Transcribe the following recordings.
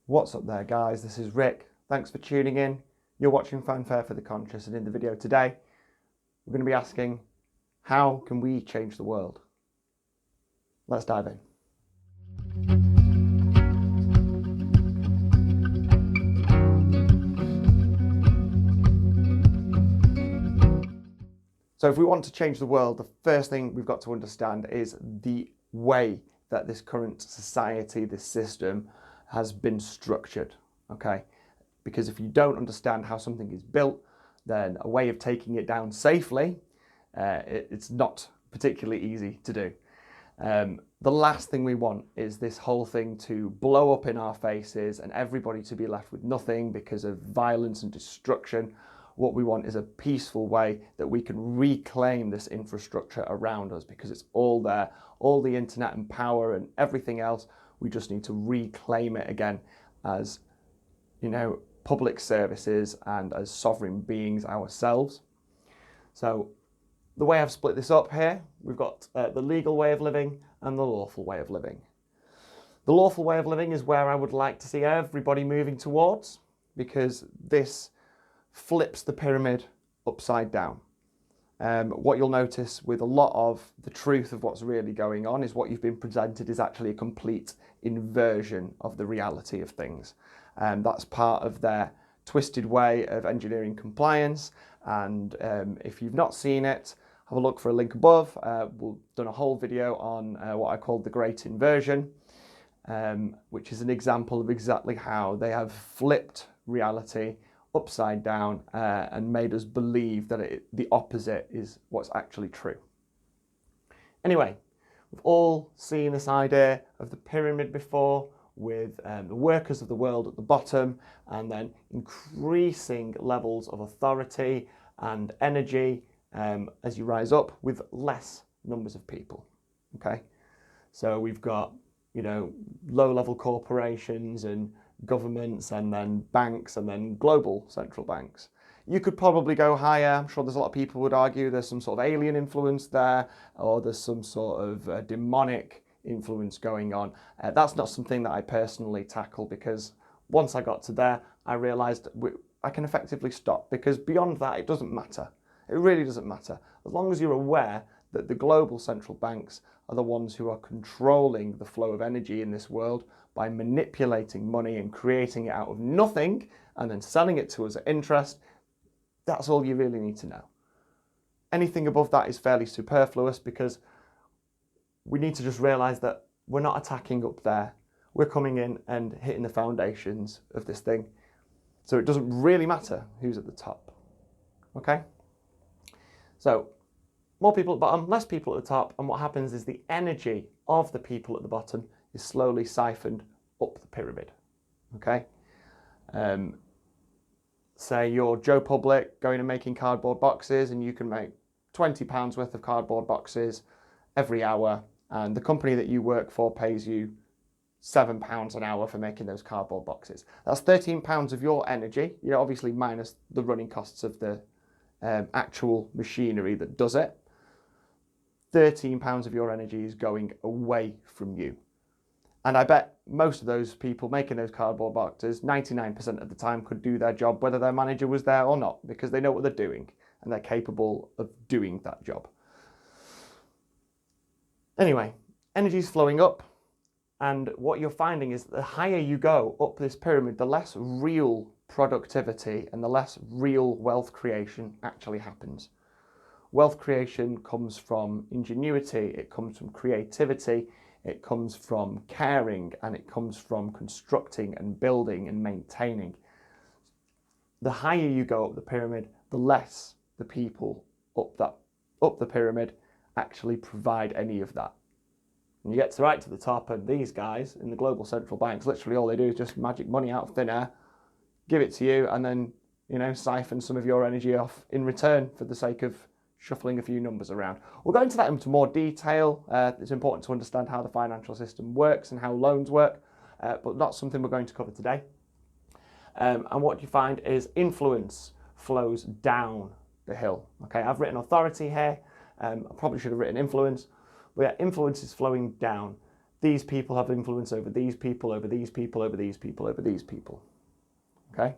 What's up there, guys? This is Rick. Thanks for tuning in. You're watching Fanfare for the Conscious, and in the video today we're going to be asking, how can we change the world? Let's dive in. So if we want to change the world, the first thing we've got to understand is the way that this current society, this system, has been structured, okay? Because if you don't understand how something is built, then a way of taking it down safely, it's not particularly easy to do. The last thing we want is this whole thing to blow up in our faces and everybody to be left with nothing because of violence and destruction. What we want is a peaceful way that we can reclaim this infrastructure around us, because it's all there, all the internet and power and everything else. We just need to reclaim it again as, public services and as sovereign beings ourselves. So the way I've split this up here, we've got the legal way of living and the lawful way of living. The lawful way of living is where I would like to see everybody moving towards, because this flips the pyramid upside down. What you'll notice with a lot of the truth of what's really going on is what you've been presented is actually a complete inversion of the reality of things. That's part of their twisted way of engineering compliance. And if you've not seen it, have a look for a link above. We've done a whole video on what I call the Great Inversion, which is an example of exactly how they have flipped reality upside down and made us believe that the opposite is what's actually true. Anyway, we've all seen this idea of the pyramid before, with the workers of the world at the bottom, and then increasing levels of authority and energy as you rise up with less numbers of people. Okay, so we've got low-level corporations and governments, and then banks, and then global central banks. You could probably go higher. I'm sure there's a lot of people would argue there's some sort of alien influence there, or there's some sort of demonic influence going on. That's not something that I personally tackle, because once I got to there, I realized I can effectively stop, because beyond that, it doesn't matter. It really doesn't matter. As long as you're aware that the global central banks are the ones who are controlling the flow of energy in this world by manipulating money and creating it out of nothing and then selling it to us at interest, that's all you really need to know. Anything above that is fairly superfluous, because we need to just realize that we're not attacking up there. We're coming in and hitting the foundations of this thing. So it doesn't really matter who's at the top. Okay? So more people at the bottom, less people at the top, and what happens is the energy of the people at the bottom is slowly siphoned up the pyramid. Okay? Say you're Joe Public going and making cardboard boxes, and you can make £20 worth of cardboard boxes every hour, and the company that you work for pays you £7 an hour for making those cardboard boxes. That's £13 of your energy, obviously minus the running costs of the actual machinery that does it. £13 of your energy is going away from you. And I bet most of those people making those cardboard boxes, 99% of the time, could do their job whether their manager was there or not, because they know what they're doing and they're capable of doing that job. Anyway, energy is flowing up, and what you're finding is the higher you go up this pyramid, the less real productivity and the less real wealth creation actually happens. Wealth creation comes from ingenuity, it comes from creativity, it comes from caring, and it comes from constructing and building and maintaining. The higher you go up the pyramid, the less the people up the pyramid actually provide any of that. And you get right to the top, and these guys in the global central banks, literally all they do is just magic money out of thin air, give it to you, and then siphon some of your energy off in return for the sake of shuffling a few numbers around. We'll go into that into more detail. It's important to understand how the financial system works and how loans work, but not something we're going to cover today. And what you find is influence flows down the hill. Okay, I've written authority here. I probably should have written influence, but yeah, influence is flowing down. these people have influence over these people, over these people, over these people, over these people. Okay?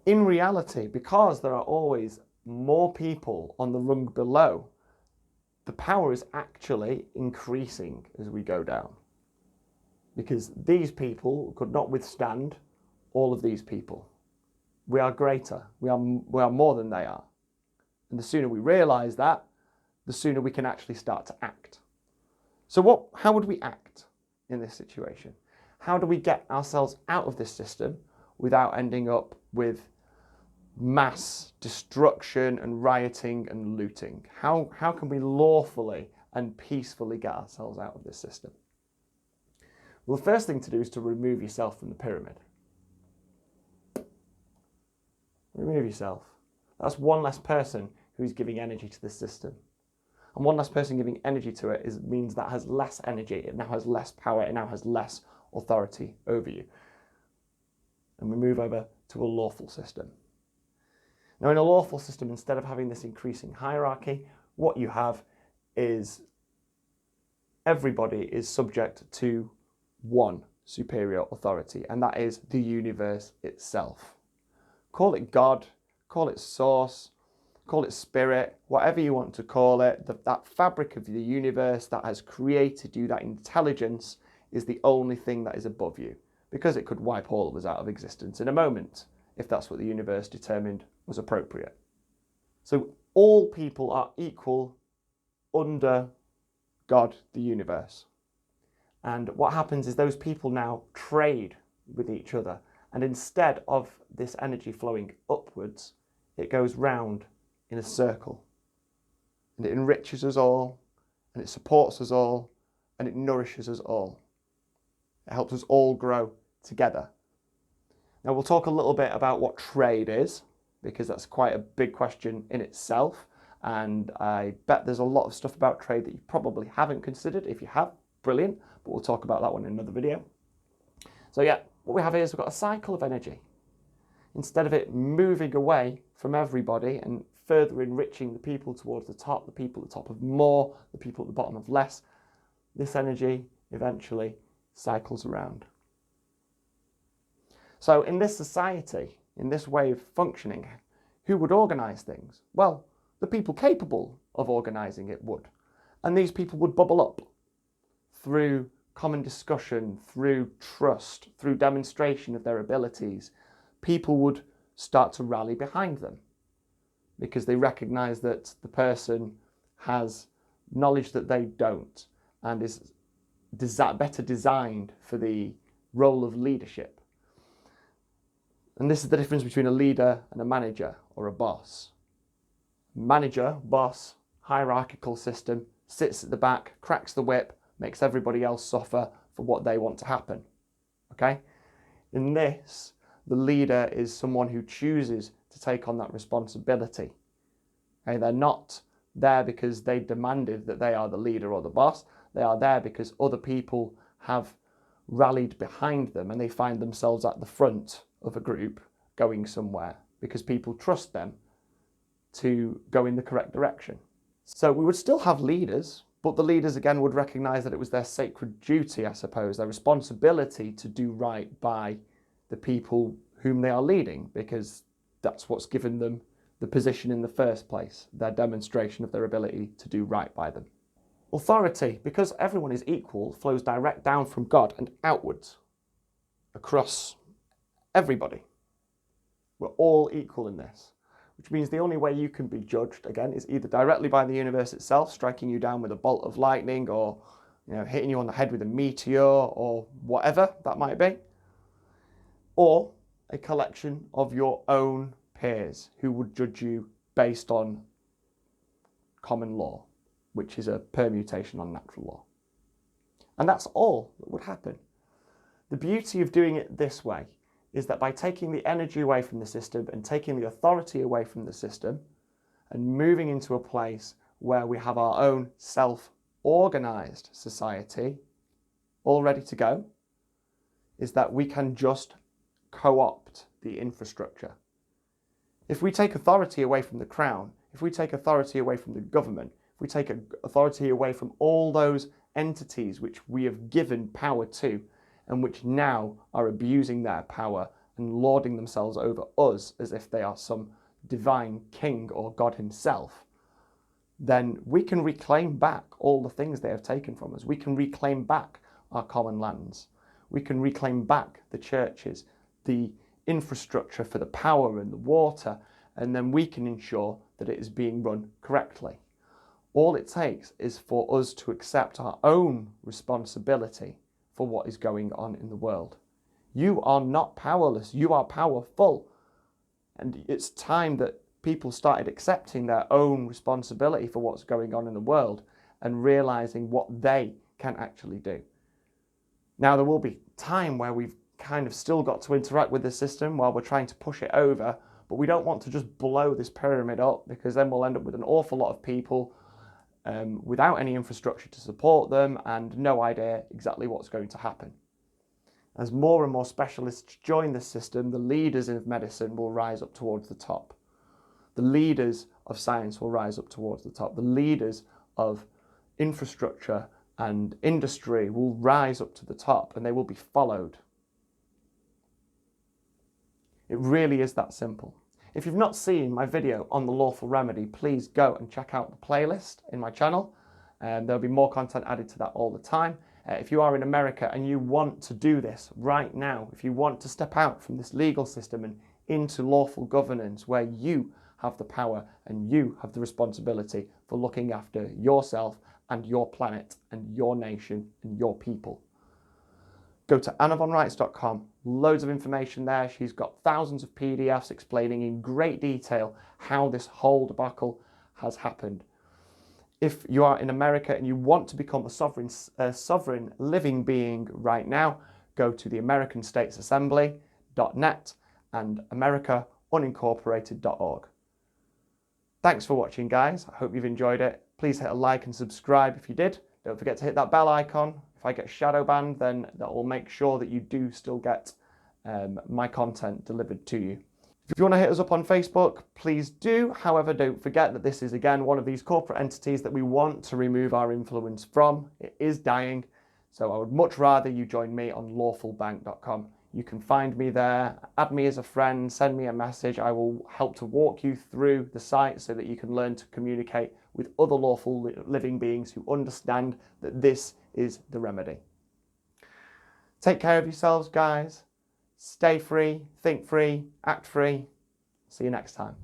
In reality, because there are always more people on the rung below, the power is actually increasing as we go down. Because these people could not withstand all of these people. We are greater. We are more than they are. And the sooner we realise that, the sooner we can actually start to act. So how would we act in this situation? How do we get ourselves out of this system without ending up with mass destruction and rioting and looting? How can we lawfully and peacefully get ourselves out of this system? Well, the first thing to do is to remove yourself from the pyramid. Remove yourself. That's one less person who's giving energy to the system. And one less person giving energy to it means that has less energy, it now has less power, it now has less authority over you. And we move over to a lawful system. Now, in a lawful system, instead of having this increasing hierarchy, what you have is everybody is subject to one superior authority, and that is the universe itself. Call it God, call it source, call it spirit, whatever you want to call it. That fabric of the universe that has created you, that intelligence, is the only thing that is above you, because it could wipe all of us out of existence in a moment, if that's what the universe determined was appropriate. So all people are equal under God, the universe. And what happens is those people now trade with each other. And instead of this energy flowing upwards, it goes round in a circle. And it enriches us all, and it supports us all, and it nourishes us all. It helps us all grow together. Now, we'll talk a little bit about what trade is, because that's quite a big question in itself. And I bet there's a lot of stuff about trade that you probably haven't considered. If you have, brilliant. But we'll talk about that one in another video. So yeah, what we have here is we've got a cycle of energy. Instead of it moving away from everybody and further enriching the people towards the top of more, the people at the bottom of less, this energy eventually cycles around. So in this society, in this way of functioning, who would organise things? Well, the people capable of organising it would. And these people would bubble up through common discussion, through trust, through demonstration of their abilities. People would start to rally behind them because they recognise that the person has knowledge that they don't and is better designed for the role of leadership. And this is the difference between a leader and a manager or a boss. Manager, boss, hierarchical system, sits at the back, cracks the whip, makes everybody else suffer for what they want to happen. Okay? In this, the leader is someone who chooses to take on that responsibility. Okay? They're not there because they demanded that they are the leader or the boss. They are there because other people have rallied behind them and they find themselves at the front of a group going somewhere because people trust them to go in the correct direction. So we would still have leaders, but the leaders again would recognise that it was their sacred duty, I suppose, their responsibility to do right by the people whom they are leading, because that's what's given them the position in the first place, their demonstration of their ability to do right by them. Authority, because everyone is equal, flows direct down from God and outwards across everybody. We're all equal in this, which means the only way you can be judged, again, is either directly by the universe itself, striking you down with a bolt of lightning, or hitting you on the head with a meteor, or whatever that might be, or a collection of your own peers who would judge you based on common law, which is a permutation on natural law. And that's all that would happen. The beauty of doing it this way is that by taking the energy away from the system and taking the authority away from the system and moving into a place where we have our own self-organised society all ready to go, is that we can just co-opt the infrastructure. If we take authority away from the crown, if we take authority away from the government, if we take authority away from all those entities which we have given power to, and which now are abusing their power and lording themselves over us as if they are some divine king or God himself, then we can reclaim back all the things they have taken from us. We can reclaim back our common lands. We can reclaim back the churches, the infrastructure for the power and the water, and then we can ensure that it is being run correctly. All it takes is for us to accept our own responsibility for what is going on in the world. You are not powerless, you are powerful. And it's time that people started accepting their own responsibility for what's going on in the world and realizing what they can actually do. Now, there will be time where we've kind of still got to interact with the system while we're trying to push it over, but we don't want to just blow this pyramid up, because then we'll end up with an awful lot of people without any infrastructure to support them and no idea exactly what's going to happen. As more and more specialists join the system, the leaders of medicine will rise up towards the top. The leaders of science will rise up towards the top. The leaders of infrastructure and industry will rise up to the top, and they will be followed. It really is that simple. If you've not seen my video on the lawful remedy, please go and check out the playlist in my channel. There'll be more content added to that all the time. If you are in America and you want to do this right now, if you want to step out from this legal system and into lawful governance where you have the power and you have the responsibility for looking after yourself and your planet and your nation and your people, go to annavonreitz.com. Loads of information there. She's got thousands of PDFs explaining in great detail how this whole debacle has happened. If you are in America and you want to become a sovereign living being right now, go to the AmericanStatesAssembly.net and AmericaUnincorporated.org. Thanks for watching, guys. I hope you've enjoyed it. Please hit a like and subscribe if you did. Don't forget to hit that bell icon. If I get shadow banned, then that will make sure that you do still get my content delivered to you. If you want to hit us up on Facebook, please do. However, don't forget that this is, again, one of these corporate entities that we want to remove our influence from. It is dying, so I would much rather you join me on lawfulbank.com. You can find me there, add me as a friend, send me a message. I will help to walk you through the site so that you can learn to communicate with other lawful living beings who understand that this is the remedy. Take care of yourselves, guys. Stay free, think free, act free. See you next time.